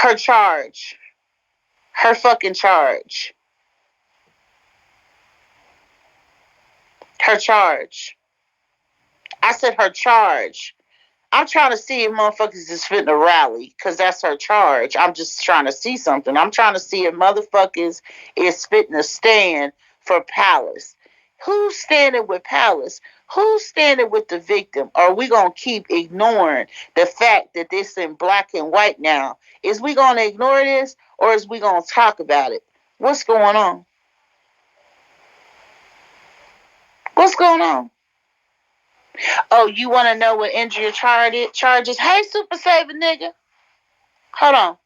Her charge. Her fucking charge. Her charge. I said her charge. I'm trying to see if motherfuckers is fitting to rally, because that's her charge. I'm just trying to see something. I'm trying to see if motherfuckers is fitting to stand for Palace. Who's standing with Palace? Who's standing with the victim? Are we going to keep ignoring the fact that this in black and white now? Is we going to ignore this, or is we going to talk about it? What's going on? What's going on? Oh, you want to know what injury charges? Hey, Super Saver nigga. Hold on.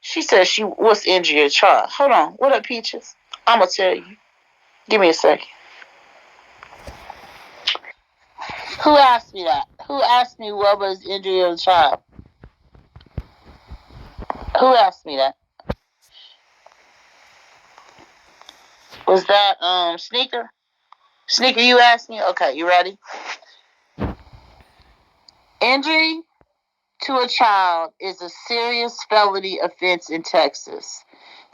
She said she was injury charge. Hold on. What up, Peaches? I'm going to tell you. Give me a second. Who asked me that? Who asked me what was injury of the child? Who asked me that? Was that Sneaker? Sneaker, you asked me? Okay, you ready? Injury to a child is a serious felony offense in Texas.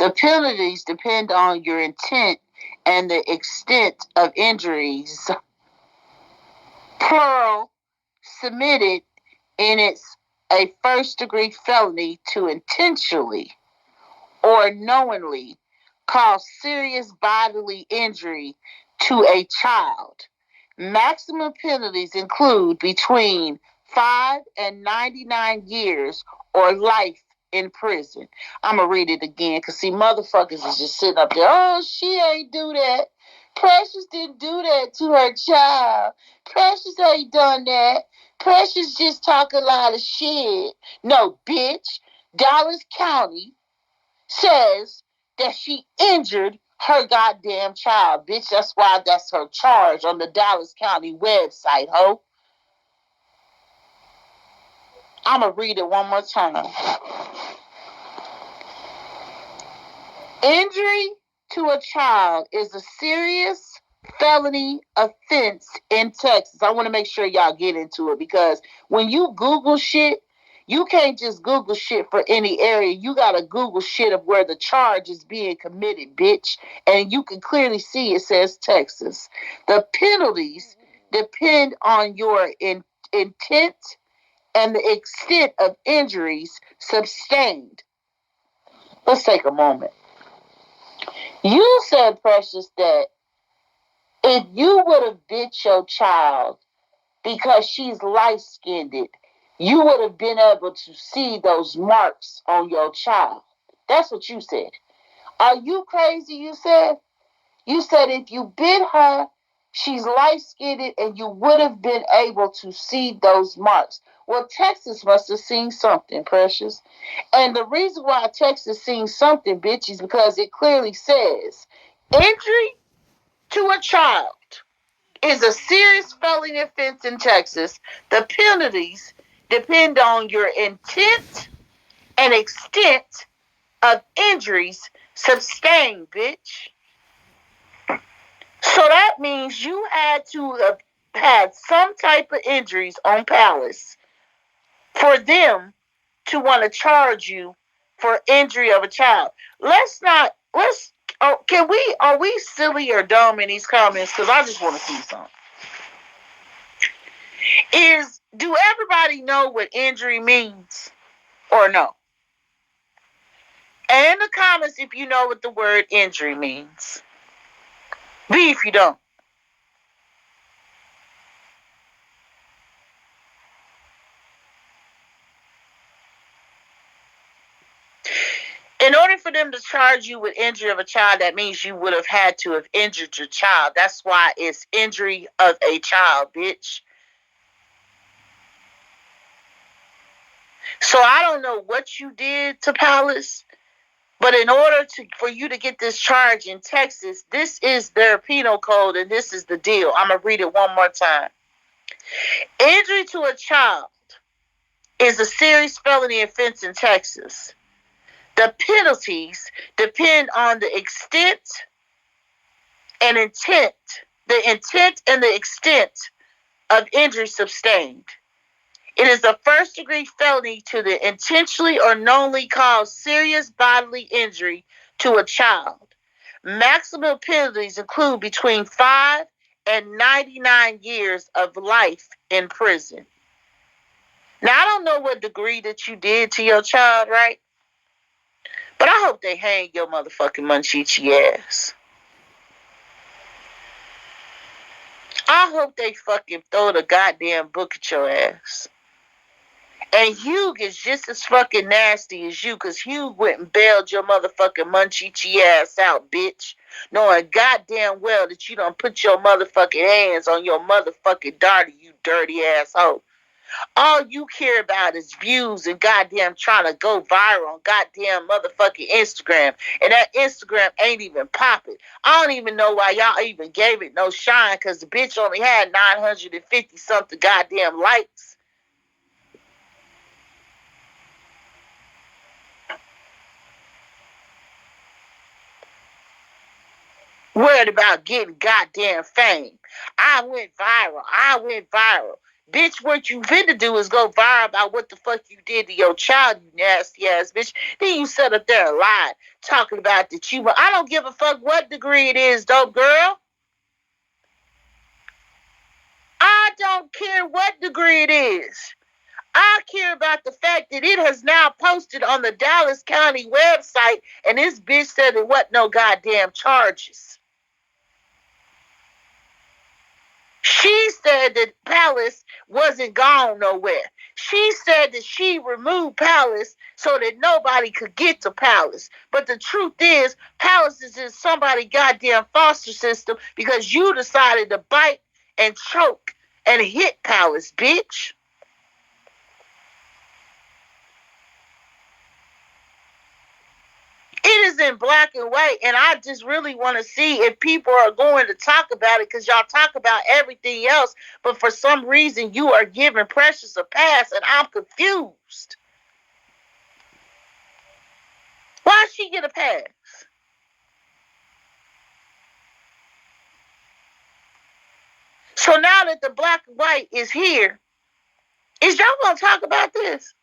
The penalties depend on your intent and the extent of injuries, plural, submitted in its a first-degree felony to intentionally or knowingly cause serious bodily injury to a child. Maximum penalties include between 5 and 99 years or life in prison. I'm going to read it again because, see, motherfuckers is just sitting up there. Oh, she ain't do that. Precious didn't do that to her child. Precious ain't done that. Precious just talk a lot of shit. No, bitch. Dallas County says that she injured her goddamn child, bitch. That's why that's her charge on the Dallas County website, ho. I'm going to read it one more time. Injury to a child is a serious felony offense in Texas. I want to make sure y'all get into it, because when you Google shit, you can't just Google shit for any area. You got to Google shit of where the charge is being committed, bitch. And you can clearly see it says Texas. The penalties depend on your intent and the extent of injuries sustained. Let's take a moment. You said, Precious, that if you would have bit your child because she's light-skinned, you would have been able to see those marks on your child. That's what you said. Are you crazy, you said? You said if you bit her, she's light-skinned, and you would have been able to see those marks. Well, Texas must have seen something, Precious. And the reason why Texas seen something, bitch, is because it clearly says injury to a child is a serious felony offense in Texas. The penalties depend on your intent and extent of injuries sustained, bitch. So that means you had to have had some type of injuries on Palace for them to want to charge you for injury of a child. Are we silly or dumb in these comments? Because I just want to see something. Do everybody know what injury means or no? And in the comments if you know what the word injury means. B if you don't. In order for them to charge you with injury of a child, that means you would have had to have injured your child. That's why it's injury of a child, bitch. So I don't know what you did to Palace, but in order for you to get this charge in Texas, this is their penal code, and this is the deal. I'm going to read it one more time. Injury to a child is a serious felony offense in Texas. The penalties depend on the extent and the intent and the extent of injury sustained. It is a first-degree felony to the intentionally or knowingly cause serious bodily injury to a child. Maximum penalties include between 5 and 99 years of life in prison. Now, I don't know what degree that you did to your child, right? But I hope they hang your motherfucking munchichi ass. I hope they fucking throw the goddamn book at your ass. And Hugh is just as fucking nasty as you, because Hugh went and bailed your motherfucking munchichi ass out, bitch. Knowing goddamn well that you don't put your motherfucking hands on your motherfucking daughter, you dirty asshole. All you care about is views and goddamn trying to go viral on goddamn motherfucking Instagram. And that Instagram ain't even popping. I don't even know why y'all even gave it no shine, because the bitch only had 950 something goddamn likes. Worried about getting goddamn fame. I went viral. Bitch, what you finna do is go viral about what the fuck you did to your child, you nasty ass bitch. Then you sit up there and lie, talking about that you... I don't give a fuck what degree it is, dope girl. I don't care what degree it is. I care about the fact that it has now posted on the Dallas County website, and this bitch said it wasn't no goddamn charges. She said that Palace wasn't gone nowhere. She said that she removed Palace so that nobody could get to Palace. But the truth is, Palace is in somebody's goddamn foster system because you decided to bite and choke and hit Palace, bitch. It is in black and white, and I just really want to see if people are going to talk about it, because y'all talk about everything else, but for some reason you are giving Precious a pass, and I'm confused. Why she get a pass? So now that the black and white is here, is y'all going to talk about this?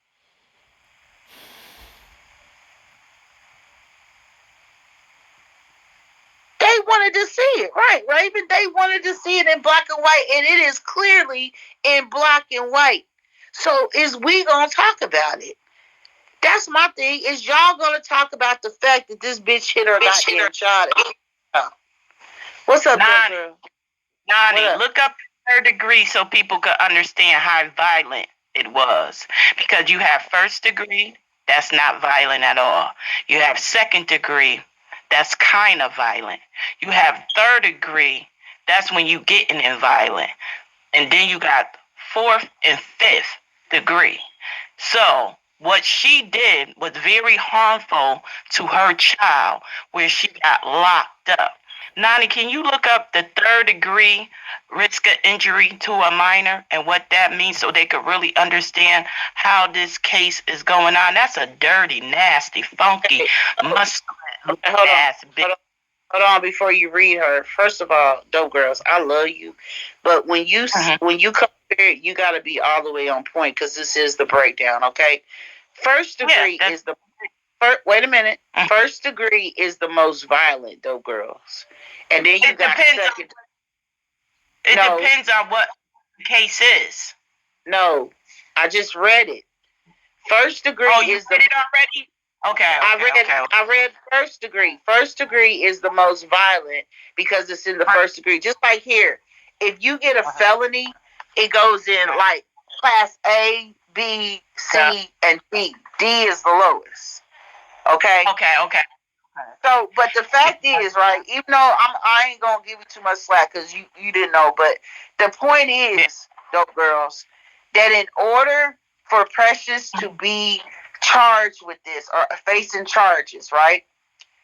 They wanted to see it, right, Raven? They wanted to see it in black and white, and it is clearly in black and white. So is we gonna talk about it? That's my thing. Is y'all gonna talk about the fact that this bitch hit her goddamn child? What's up, Nony? Nony, look up third degree so people could understand how violent it was. Because you have first degree, that's not violent at all. You have second degree, that's kind of violent. You have third degree, that's when you getting in violent. And then you got fourth and fifth degree. So what she did was very harmful to her child, where she got locked up. Nony, can you look up the third degree risk of injury to a minor and what that means so they could really understand how this case is going on? That's a dirty, nasty, funky, muscular ass bitch. Hold on before you read her. First of all, dope girls, I love you, but when you come here, you got to be all the way on point, because this is the breakdown. Okay, first degree is the wait a minute. First degree is the most violent, dope girls, and then you got second. It depends on what the case is. No, I just read it. First degree is read it already? Okay, I read first degree. First degree is the most violent because it's in the first degree. Just like here, if you get a felony, it goes in like class A, B, C, and D. D is the lowest. Okay? Okay. So, but the fact is, right, even though I ain't going to give you too much slack because you didn't know, but the point is, dope girls, that in order for Precious to be charged with this or facing charges, right,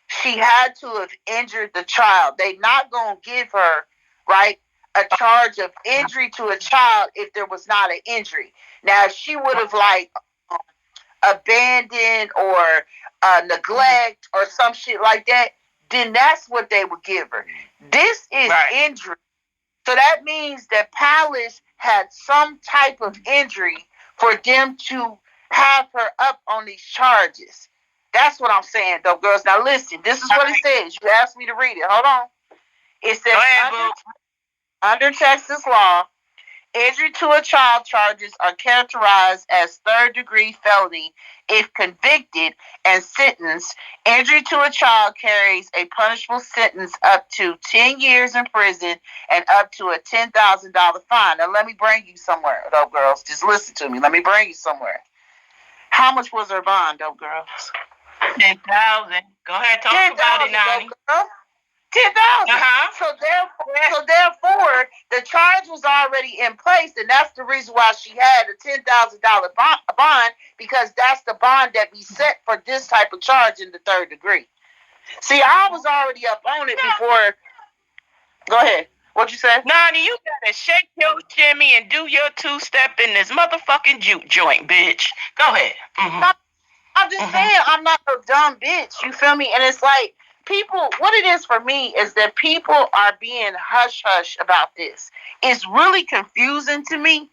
she had to have injured the child. They not going to give her, right, a charge of injury to a child if there was not an injury. Now, if she would have, like, abandoned or neglect or some shit like that, then that's what they would give her. This is injury. So that means that Palace had some type of injury for them to have her up on these charges. That's what I'm saying, though, girls. Now listen, this is what it says. You asked me to read it. Hold on. It says, under Texas law, injury to a child charges are characterized as third-degree felony if convicted and sentenced. Injury to a child carries a punishable sentence up to 10 years in prison and up to a $10,000 fine. Now, let me bring you somewhere, though, girls. Just listen to me. Let me bring you somewhere. How much was her bond, though, girls? 10,000. Go ahead, talk about it, Nony. 10,000. So therefore, the charge was already in place, and that's the reason why she had a $10,000 bond, because that's the bond that we set for this type of charge in the third degree. See, I was already up on it before. Go ahead. What you say? Nony, you gotta shake your shimmy and do your two-step in this motherfucking juke joint, bitch. Go ahead. Mm-hmm. I'm just saying, I'm not a dumb bitch. You feel me? And it's like, people, what it is for me is that people are being hush-hush about this. It's really confusing to me,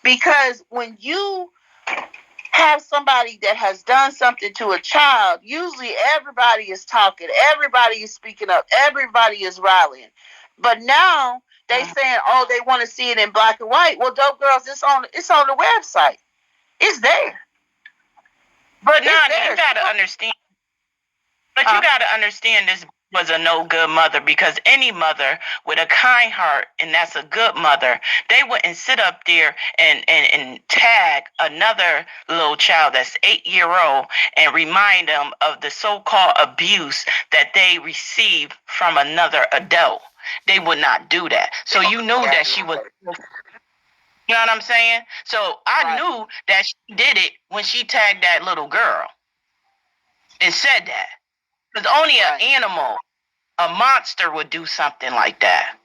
because when you have somebody that has done something to a child, usually everybody is talking, everybody is speaking up, everybody is rallying. But now they saying, oh, they want to see it in black and white. Well, dope girls, it's on the website. It's there. But Nony, you gotta understand. But you gotta understand, this was a no good mother, because any mother with a kind heart, and that's a good mother, they wouldn't sit up there and tag another little child that's 8-year-old and remind them of the so-called abuse that they received from another adult. They would not do that. So you knew that she was. You know what I'm saying? So I knew that she did it when she tagged that little girl and said that. Because only an animal, a monster, would do something like that.